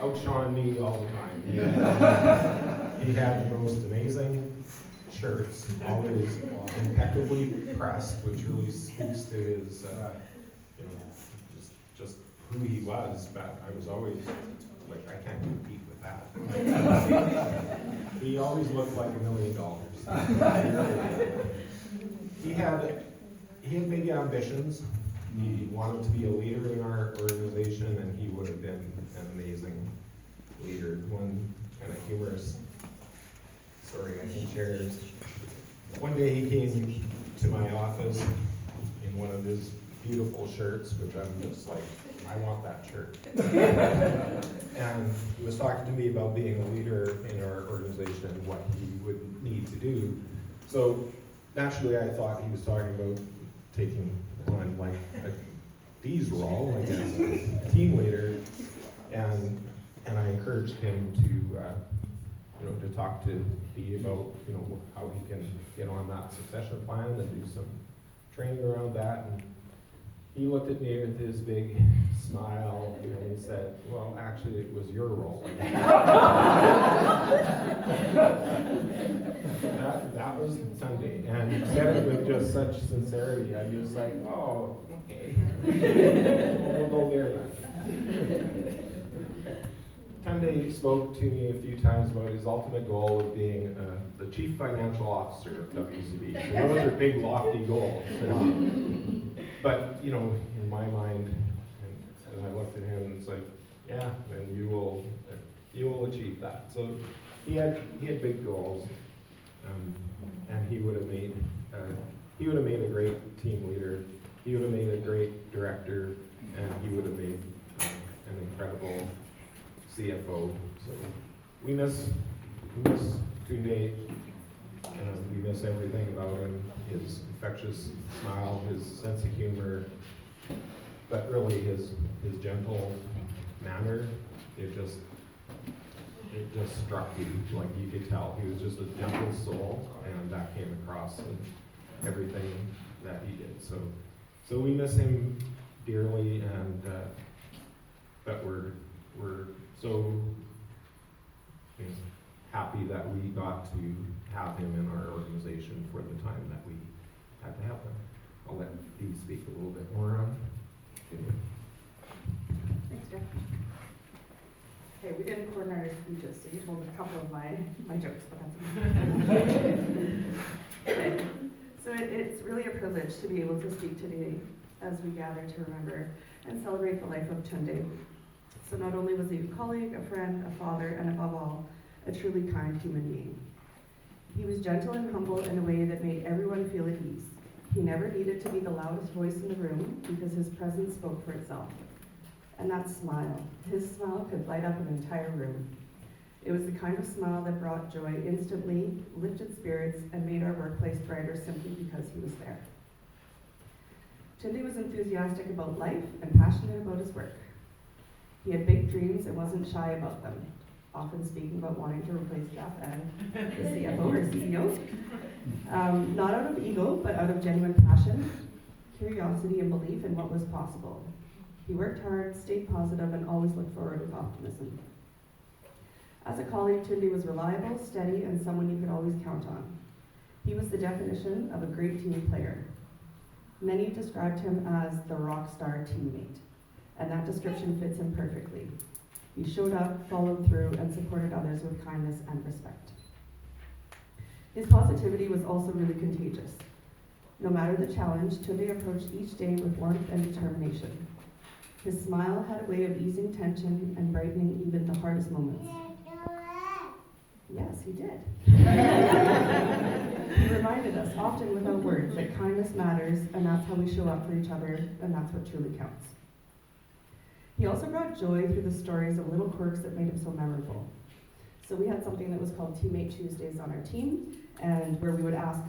outshone me all the time. He had the most amazing shirts, always impeccably pressed, which really speaks to his, just who he was. But I was always like, I can't compete with that. He always looked like $1 million. He had big ambitions. He wanted to be a leader in our organization, and he would have been an amazing leader. One kind of humorous story I can share is, one day he came to my office in one of his beautiful shirts, which I'm just like, I want that shirt. And he was talking to me about being a leader in our organization and what he would need to do. So naturally I thought he was talking about taking on like a D's role, like as a team leader, and I encouraged him to to talk to Dee about how he can get on that succession plan and do some training around that. And he looked at me with his big smile and he said, "Well, actually, it was your role." That was Sunday, and he said it with just such sincerity. I was like, "Oh, okay, we'll go there then." Tunde spoke to me a few times about his ultimate goal of being the chief financial officer of WCB. So those are big, lofty goals. But in my mind, and I looked at him, and it's like, yeah, and you will achieve that. So he had big goals, and he would have made a great team leader. He would have made a great director, and he would have made an incredible CFO. So we miss Tunde. We miss everything about him, his infectious smile, his sense of humor, but really his gentle manner. It just struck you, like you could tell. He was just a gentle soul, and that came across in everything that he did. So we miss him dearly, and but we're so happy that we got to have him in our organization for the time that we had to have him. I'll let Dee speak a little bit more on it. Thanks, Jeff. Okay, we didn't coordinate our speeches, so you told a couple of my jokes, but that's okay. So it's really a privilege to be able to speak today as we gather to remember and celebrate the life of Tunde. So not only was he a colleague, a friend, a father, and above all, a truly kind human being. He was gentle and humble in a way that made everyone feel at ease. He never needed to be the loudest voice in the room because his presence spoke for itself. And that smile, his smile could light up an entire room. It was the kind of smile that brought joy instantly, lifted spirits, and made our workplace brighter simply because he was there. Tunde was enthusiastic about life and passionate about his work. He had big dreams and wasn't shy about them, often speaking about wanting to replace Jeff as the CFO or CEO. Not out of ego, but out of genuine passion, curiosity, and belief in what was possible. He worked hard, stayed positive, and always looked forward with optimism. As a colleague, Tunde was reliable, steady, and someone you could always count on. He was the definition of a great team player. Many described him as the rock star teammate, and that description fits him perfectly. He showed up, followed through, and supported others with kindness and respect. His positivity was also really contagious. No matter the challenge, Tunde approached each day with warmth and determination. His smile had a way of easing tension and brightening even the hardest moments. Yes, he did. He reminded us, often without words, that kindness matters, and that's how we show up for each other, and that's what truly counts. He also brought joy through the stories of little quirks that made him so memorable. So we had something that was called Teammate Tuesdays on our team, and where we would ask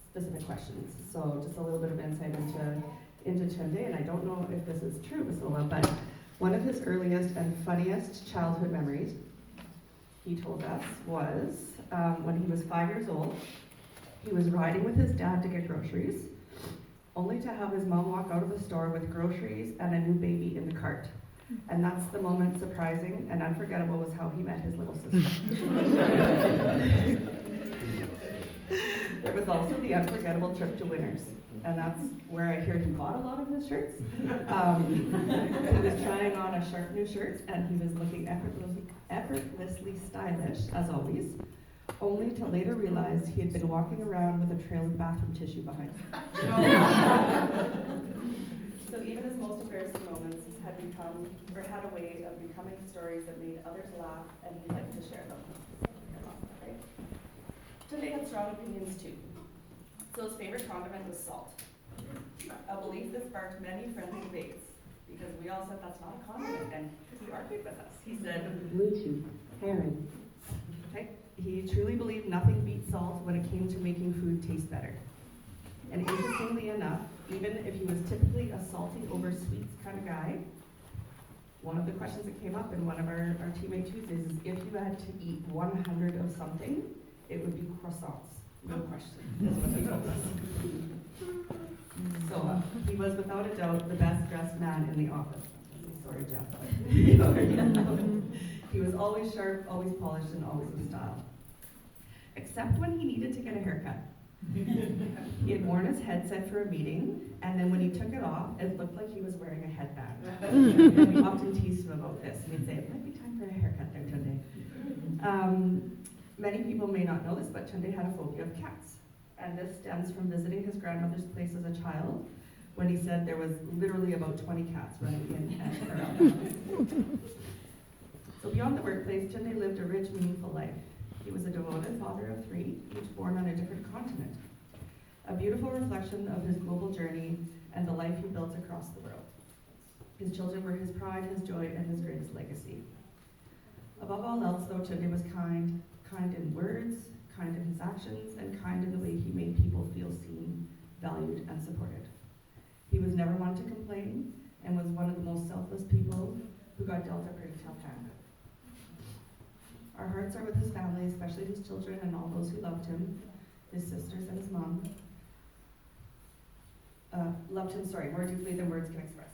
specific questions. So just a little bit of insight into Tunde, and I don't know if this is true, Basola, but one of his earliest and funniest childhood memories, he told us, was when he was 5 years old. He was riding with his dad to get groceries, only to have his mom walk out of the store with groceries and a new baby in the cart. And that's the moment surprising and unforgettable was how he met his little sister. There was also the unforgettable trip to Winners, and that's where I hear he bought a lot of his shirts. He was trying on a sharp new shirt, and he was looking effortlessly stylish, as always, only to later realize he had been walking around with a trail of bathroom tissue behind him. So even his most embarrassing moments had become, or had a way of becoming stories that made others laugh, and he liked to share them. Right? Tunde had strong opinions too. So his favorite condiment was salt. A belief that sparked many friendly debates, because we all said that's not a condiment, and he argued with us. He said, Bluetooth, herring. Okay? He truly believed nothing beat salt when it came to making food taste better. And interestingly enough, even if he was typically a salty over sweets kind of guy, one of the questions that came up in one of our Teammate Tuesdays is if you had to eat 100 of something, it would be croissants. No question, is what he told us. So he was without a doubt the best dressed man in the office. Sorry, Jeff. He was always sharp, always polished, and always in style. Except when he needed to get a haircut. He had worn his headset for a meeting, and then when he took it off, it looked like he was wearing a headband. And we often teased him about this. We'd say, it might be time for a haircut there, Tunde. Many people may not know this, but Tunde had a phobia of cats. And this stems from visiting his grandmother's place as a child, when he said there was literally about 20 cats running in and around the house. So beyond the workplace, Tunde lived a rich, meaningful life. He was a devoted father of 3, each born on a different continent. A beautiful reflection of his global journey and the life he built across the world. His children were his pride, his joy, and his greatest legacy. Above all else, though, Tunde was kind in words, kind in his actions, and kind in the way he made people feel seen, valued, and supported. He was never one to complain, and was one of the most selfless people who got dealt a pretty tough hand. Our hearts are with his family, especially his children and all those who loved him, his sisters and his mom. Loved him, more deeply than words can express.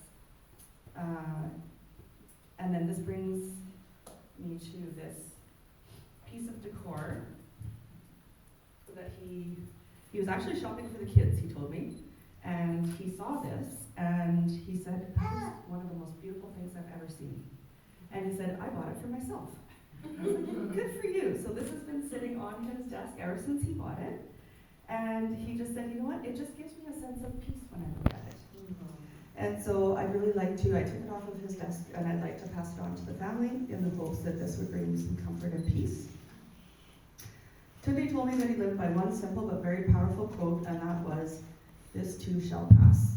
And then this brings me to this piece of decor that he was actually shopping for the kids, he told me, and he saw this, and he said, that is one of the most beautiful things I've ever seen. And he said, I bought it for myself. I was like, good for you. So this has been sitting on his desk ever since he bought it. And he just said, you know what, it just gives me a sense of peace when I look at it. And so I took it off of his desk, and I'd like to pass it on to the family in the hopes that this would bring some comfort and peace. Tunde told me that he lived by one simple but very powerful quote, and that was, this too shall pass.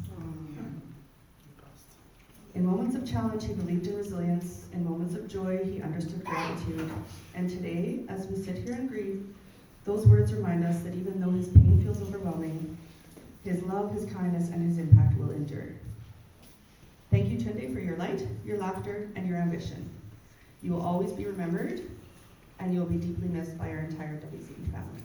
In moments of challenge, he believed in resilience. In moments of joy, he understood gratitude. And today, as we sit here and grieve, those words remind us that even though his pain feels overwhelming, his love, his kindness, and his impact will endure. Thank you, Tunde, for your light, your laughter, and your ambition. You will always be remembered, and you will be deeply missed by our entire WCB family.